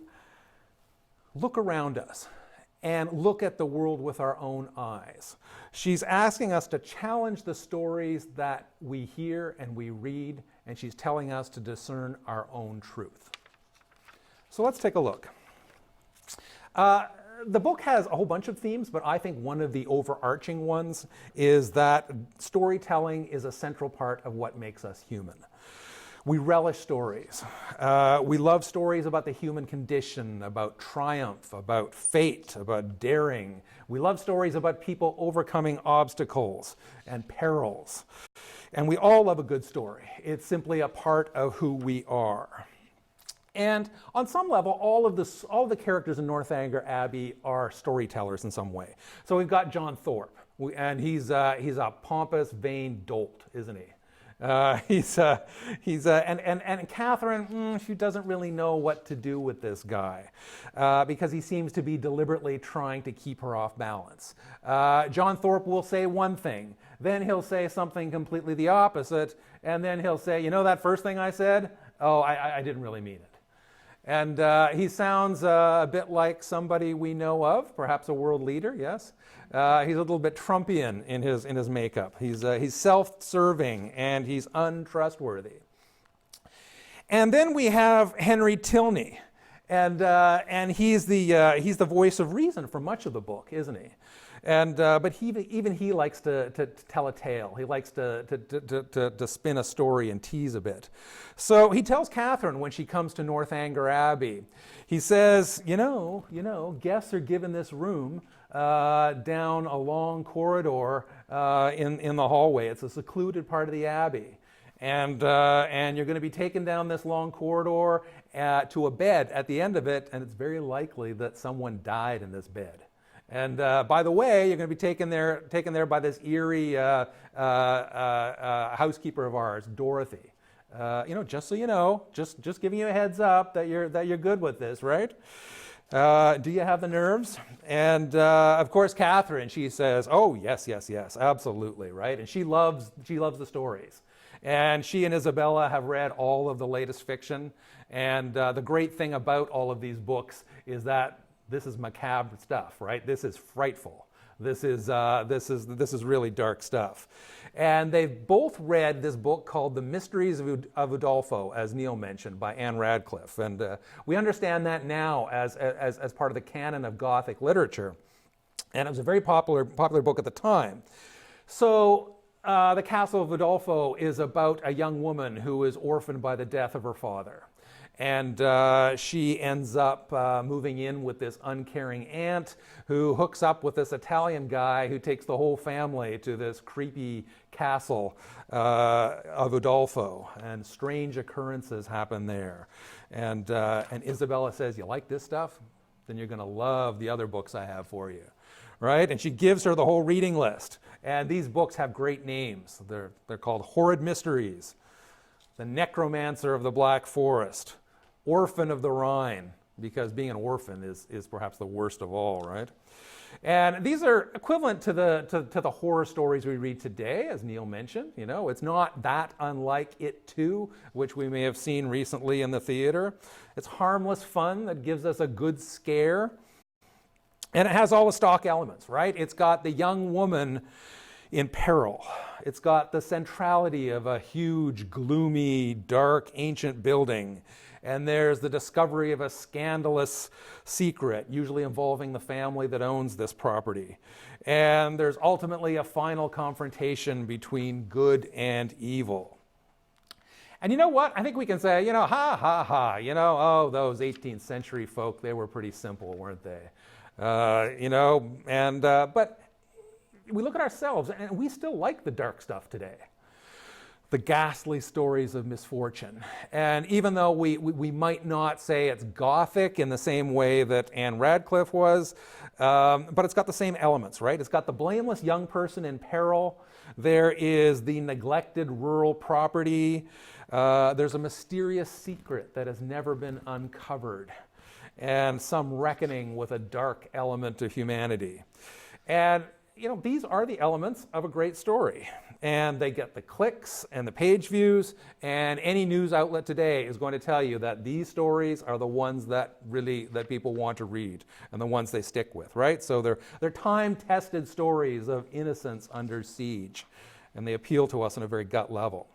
look around us and look at the world with our own eyes. She's asking us to challenge the stories that we hear and we read, and she's telling us to discern our own truth. So let's take a look. The book has a whole bunch of themes, but I think one of the overarching ones is that storytelling is a central part of what makes us human. We relish stories. We love stories about the human condition, about triumph, about fate, about daring. We love stories about people overcoming obstacles and perils. And we all love a good story. It's simply a part of who we are. And on some level, all of the characters in Northanger Abbey are storytellers in some way. So we've got John Thorpe, and he's a pompous, vain dolt, isn't he? And Catherine, she doesn't really know what to do with this guy because he seems to be deliberately trying to keep her off balance. John Thorpe will say one thing, then he'll say something completely the opposite, and then he'll say, you know that first thing I said? Oh, I didn't really mean it. And he sounds a bit like somebody we know of, perhaps a world leader, yes. He's a little bit Trumpian in his makeup. He's self-serving and he's untrustworthy. And then we have Henry Tilney, and he's the voice of reason for much of the book, isn't he? And but even he likes to tell a tale. He likes to spin a story and tease a bit. So he tells Catherine when she comes to Northanger Abbey, he says, you know, guests are given this room down a long corridor in the hallway. It's a secluded part of the Abbey. And you're going to be taken down this long corridor to a bed at the end of it, and it's very likely that someone died in this bed. And by the way, you're going to be taken there by this eerie housekeeper of ours, Dorothy. Just so you know, just giving you a heads up that you're good with this, right? Do you have the nerves? And of course, Catherine, she says, "Oh yes, absolutely, right." And she loves the stories. And she and Isabella have read all of the latest fiction. And the great thing about all of these books is that this is macabre stuff, right? This is frightful. This is really dark stuff. And they've both read this book called The Mysteries of Adolfo, as Neil mentioned, by Anne Radcliffe. And we understand that now as part of the canon of Gothic literature. And it was a very popular book at the time. So The Castle of Adolfo is about a young woman who is orphaned by the death of her father. And she ends up moving in with this uncaring aunt who hooks up with this Italian guy who takes the whole family to this creepy castle of Adolfo. And strange occurrences happen there. And Isabella says, "You like this stuff? Then you're going to love the other books I have for you." Right? And she gives her the whole reading list. And these books have great names. They're called Horrid Mysteries, The Necromancer of the Black Forest, Orphan of the Rhine, because being an orphan is perhaps the worst of all, right? And these are equivalent to the horror stories we read today, as Neil mentioned. You know, it's not that unlike It Too, which we may have seen recently in the theater. It's harmless fun that gives us a good scare. And it has all the stock elements, right? It's got the young woman in peril. It's got the centrality of a huge, gloomy, dark, ancient building. And there's the discovery of a scandalous secret, usually involving the family that owns this property. And there's ultimately a final confrontation between good and evil. And you know what? I think we can say, ha, ha, ha. Oh, those 18th century folk, they were pretty simple, weren't they? But we look at ourselves, and we still like the dark stuff today. The ghastly stories of misfortune. And even though we might not say it's Gothic in the same way that Anne Radcliffe was, but it's got the same elements, right? It's got the blameless young person in peril. There is the neglected rural property. There's a mysterious secret that has never been uncovered, and some reckoning with a dark element of humanity. And these are the elements of a great story. And they get the clicks and the page views, and any news outlet today is going to tell you that these stories are the ones that people want to read and the ones they stick with, right? So they're time-tested stories of innocence under siege, and they appeal to us on a very gut level.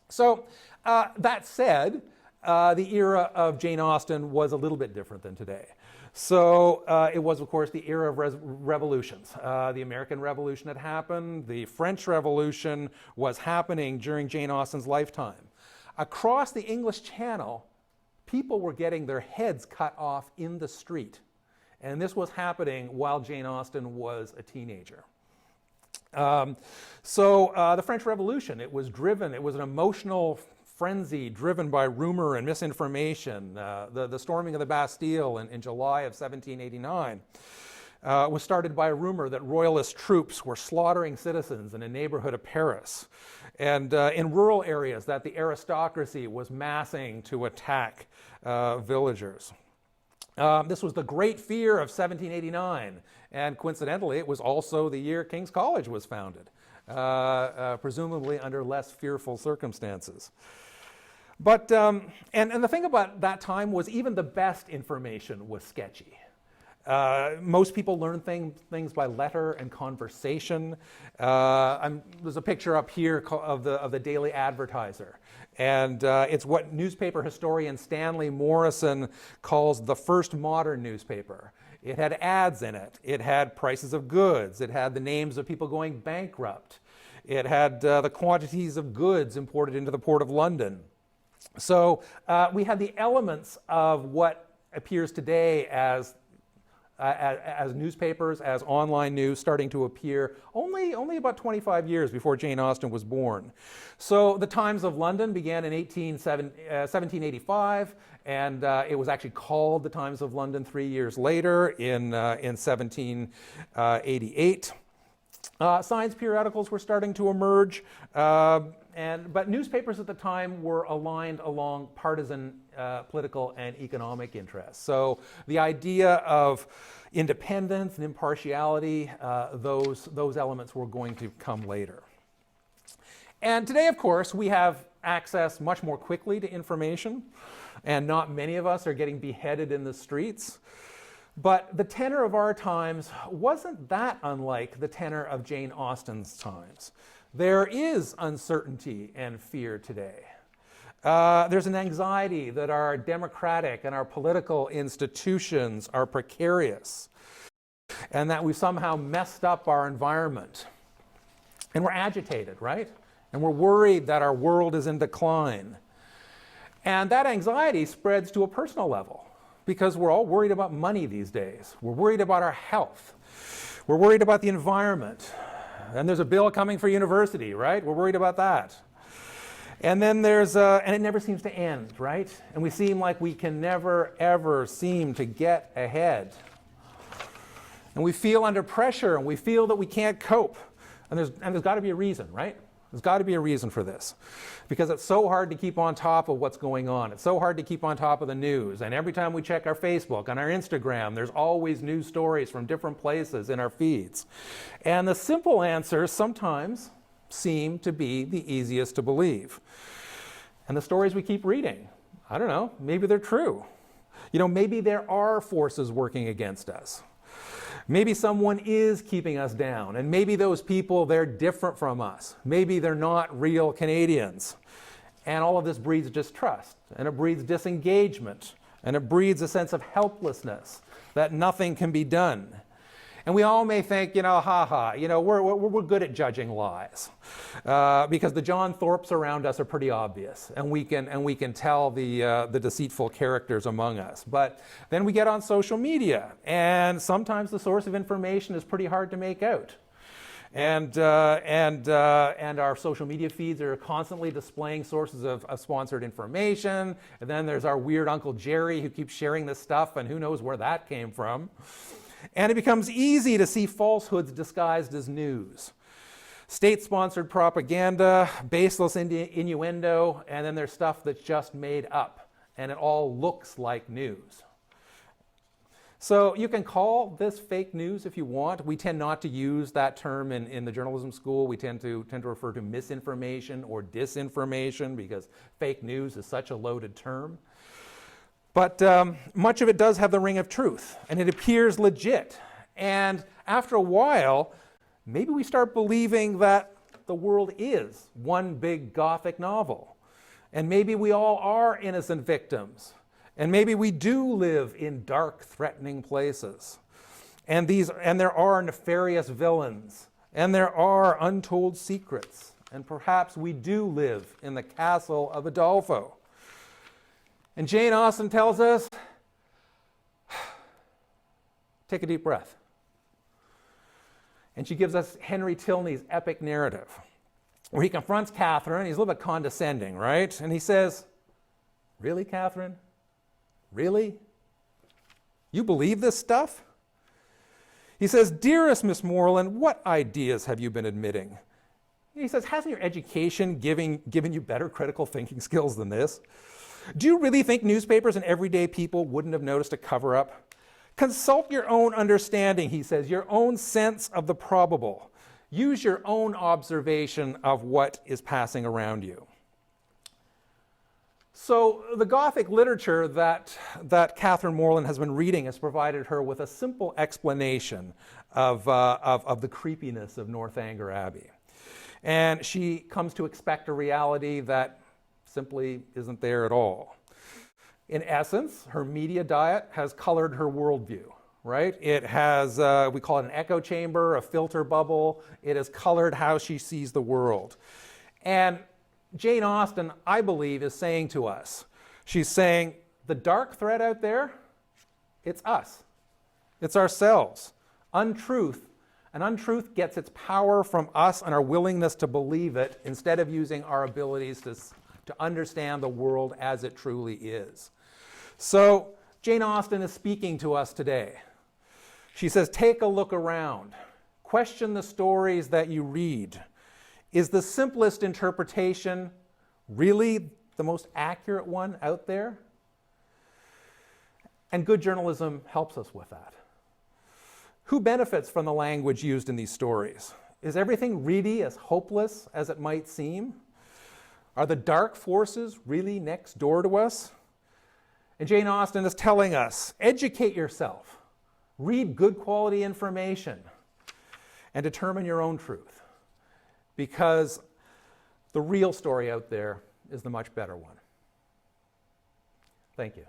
So that said, the era of Jane Austen was a little bit different than today. So it was, of course, the era of revolutions. The American Revolution had happened. The French Revolution was happening during Jane Austen's lifetime. Across the English Channel, people were getting their heads cut off in the street. And this was happening while Jane Austen was a teenager. The French Revolution, it was an emotional frenzy driven by rumor and misinformation, the storming of the Bastille in July of 1789. was started by a rumor that royalist troops were slaughtering citizens in a neighborhood of Paris, and in rural areas that the aristocracy was massing to attack villagers. This was the Great Fear of 1789, and coincidentally, it was also the year King's College was founded, presumably under less fearful circumstances. But, and the thing about that time was even the best information was sketchy. Most people learn things by letter and conversation. There's a picture up here of the Daily Advertiser. And it's what newspaper historian Stanley Morrison calls the first modern newspaper. It had ads in it. It had prices of goods. It had the names of people going bankrupt. It had the quantities of goods imported into the Port of London. So we had the elements of what appears today as newspapers, as online news, starting to appear only about 25 years before Jane Austen was born. So the Times of London began in 1785, and it was actually called the Times of London 3 years later in 1788. Science periodicals were starting to emerge, but newspapers at the time were aligned along partisan political and economic interests. So the idea of independence and impartiality, those elements were going to come later. And today, of course, we have access much more quickly to information, and not many of us are getting beheaded in the streets. But the tenor of our times wasn't that unlike the tenor of Jane Austen's times. There is uncertainty and fear today. There's an anxiety that our democratic and our political institutions are precarious, and that we've somehow messed up our environment. And we're agitated, right? And we're worried that our world is in decline. And that anxiety spreads to a personal level, because we're all worried about money these days. We're worried about our health. We're worried about the environment. And there's a bill coming for university, right? We're worried about that. And then and it never seems to end, right? And we seem like we can never, ever seem to get ahead. And we feel under pressure, and we feel that we can't cope. And there's got to be a reason, right? There's got to be a reason for this, because it's so hard to keep on top of what's going on. It's so hard to keep on top of the news. And every time we check our Facebook and our Instagram, there's always news stories from different places in our feeds. And the simple answers sometimes seem to be the easiest to believe. And the stories we keep reading, I don't know, maybe they're true. Maybe there are forces working against us. Maybe someone is keeping us down, and maybe those people, they're different from us. Maybe they're not real Canadians. And all of this breeds distrust, and it breeds disengagement, and it breeds a sense of helplessness, that nothing can be done. And we all may think, we're good at judging lies, because the John Thorpes around us are pretty obvious, and we can tell the deceitful characters among us. But then we get on social media, and sometimes the source of information is pretty hard to make out. And our social media feeds are constantly displaying sources of sponsored information. And then there's our weird Uncle Jerry who keeps sharing this stuff, and who knows where that came from. And it becomes easy to see falsehoods disguised as news. State-sponsored propaganda, baseless innuendo, and then there's stuff that's just made up, and it all looks like news. So you can call this fake news if you want. We tend not to use that term in the journalism school. We tend to refer to misinformation or disinformation, because fake news is such a loaded term. But much of it does have the ring of truth, and it appears legit. And after a while, maybe we start believing that the world is one big Gothic novel. And maybe we all are innocent victims. And maybe we do live in dark, threatening places. And there are nefarious villains. And there are untold secrets. And perhaps we do live in the castle of Adolfo. And Jane Austen tells us, take a deep breath. And she gives us Henry Tilney's epic narrative, where he confronts Catherine. He's a little bit condescending, right? And he says, really, Catherine? Really? You believe this stuff? He says, "Dearest Miss Moreland, what ideas have you been admitting?" He says, "Hasn't your education given you better critical thinking skills than this? Do you really think newspapers and everyday people wouldn't have noticed a cover-up? Consult your own understanding," he says, "your own sense of the probable. Use your own observation of what is passing around you." So the Gothic literature that Catherine Morland has been reading has provided her with a simple explanation of the creepiness of Northanger Abbey. And she comes to expect a reality that simply isn't there at all. In essence, her media diet has colored her worldview, right? It has, we call it an echo chamber, a filter bubble. It has colored how she sees the world. And Jane Austen, I believe, is saying to us, she's saying, the dark thread out there, it's us. It's ourselves. Untruth. And untruth gets its power from us and our willingness to believe it instead of using our abilities to understand the world as it truly is. So Jane Austen is speaking to us today. She says, take a look around. Question the stories that you read. Is the simplest interpretation really the most accurate one out there? And good journalism helps us with that. Who benefits from the language used in these stories? Is everything really as hopeless as it might seem? Are the dark forces really next door to us? And Jane Austen is telling us, educate yourself, read good quality information, and determine your own truth. Because the real story out there is the much better one. Thank you.